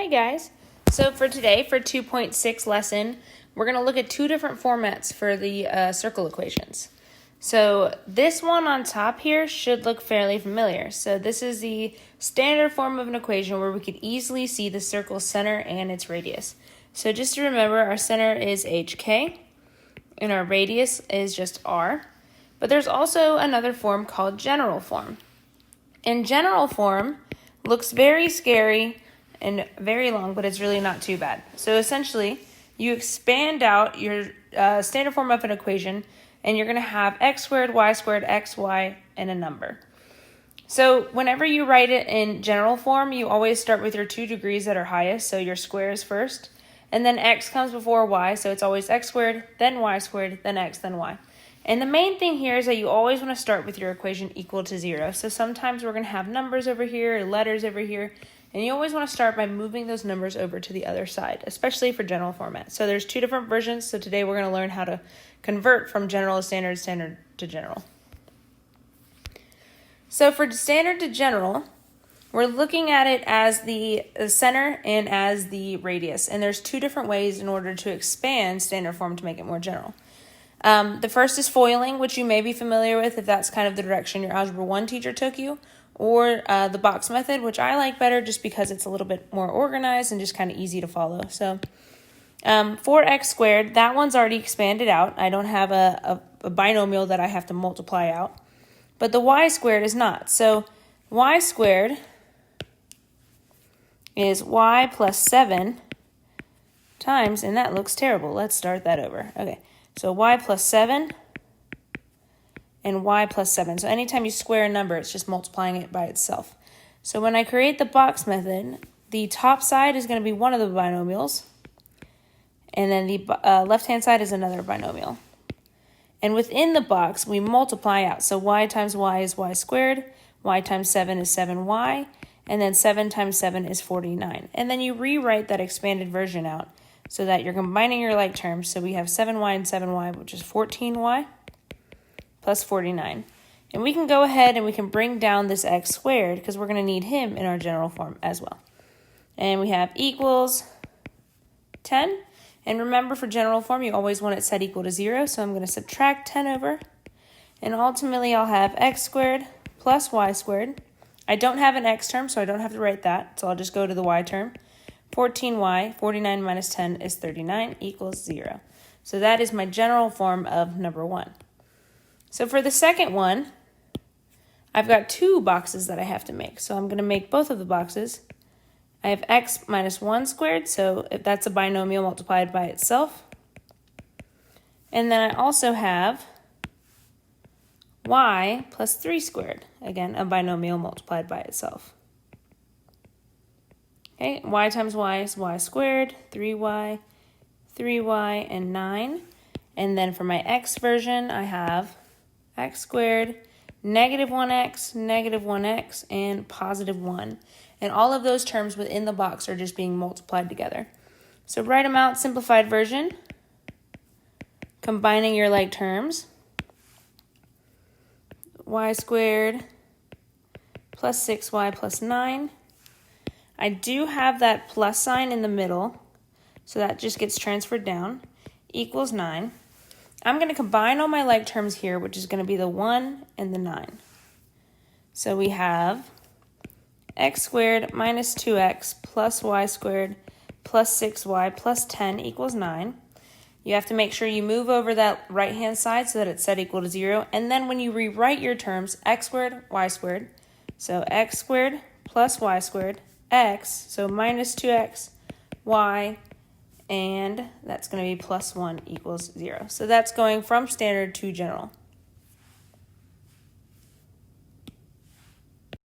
Hi guys. So for today, for 2.6 lesson, we're going to look at two different formats for the circle equations. So this one on top here should look fairly familiar. So this is the standard form of an equation where we could easily see the circle's center and its radius. So just to remember, our center is HK and our radius is just R. But there's also another form called general form. And general form looks very scary and very long, but it's really not too bad. So essentially, you expand out your standard form of an equation, and you're going to have x squared, y squared, x, y, and a number. So whenever you write it in general form, you always start with your 2 degrees that are highest, so your squares first, and then x comes before y, so it's always x squared, then y squared, then x, then y. And the main thing here is that you always want to start with your equation equal to 0. So sometimes we're going to have numbers over here, or letters over here, and you always want to start by moving those numbers over to the other side, especially for general format. So there's 2 different versions, so today we're going to learn how to convert from general to standard, standard to general. So for standard to general, we're looking at it as the center and as the radius, and there's 2 different ways in order to expand standard form to make it more general. The first is foiling, which you may be familiar with if that's kind of the direction your Algebra 1 teacher took you, or the box method, which I like better just because it's a little bit more organized and just kind of easy to follow. So for x squared, that one's already expanded out. I don't have a binomial that I have to multiply out, but the y squared is not. So y squared is y plus 7 times, and that looks terrible. Let's start that over. Okay, so y plus 7 and y plus 7. So anytime you square a number, it's just multiplying it by itself. So when I create the box method, the top side is going to be one of the binomials, and then the left-hand side is another binomial. And within the box, we multiply out. So y times y is y squared, y times 7 is 7y, and then 7 times 7 is 49. And then you rewrite that expanded version out so that you're combining your like terms. So we have 7y and 7y, which is 14y. Plus 49. And we can go ahead and we can bring down this x squared because we're going to need him in our general form as well. And we have equals 10. And remember, for general form, you always want it set equal to 0. So I'm going to subtract 10 over. And ultimately, I'll have x squared plus y squared. I don't have an x term, so I don't have to write that. So I'll just go to the y term. 14y, 49 minus 10 is 39, equals 0. So that is my general form of number 1. So for the second one, I've got 2 boxes that I have to make. So I'm going to make both of the boxes. I have x minus 1 squared, so if that's a binomial multiplied by itself. And then I also have y plus 3 squared, again, a binomial multiplied by itself. Okay, y times y is y squared, 3y, and 9. And then for my x version, I have x squared, negative 1x, and positive 1. And all of those terms within the box are just being multiplied together. So write them out, simplified version, combining your like terms. Y squared plus 6y plus 9. I do have that plus sign in the middle, so that just gets transferred down, equals 9. I'm going to combine all my like terms here, which is going to be the 1 and the 9. So we have x squared minus 2x plus y squared plus 6y plus 10 equals 9. You have to make sure you move over that right-hand side so that it's set equal to 0. And then when you rewrite your terms, x squared, y squared, so x squared plus y squared, x, so minus 2x, y, and that's going to be plus 1 equals 0. So that's going from standard to general.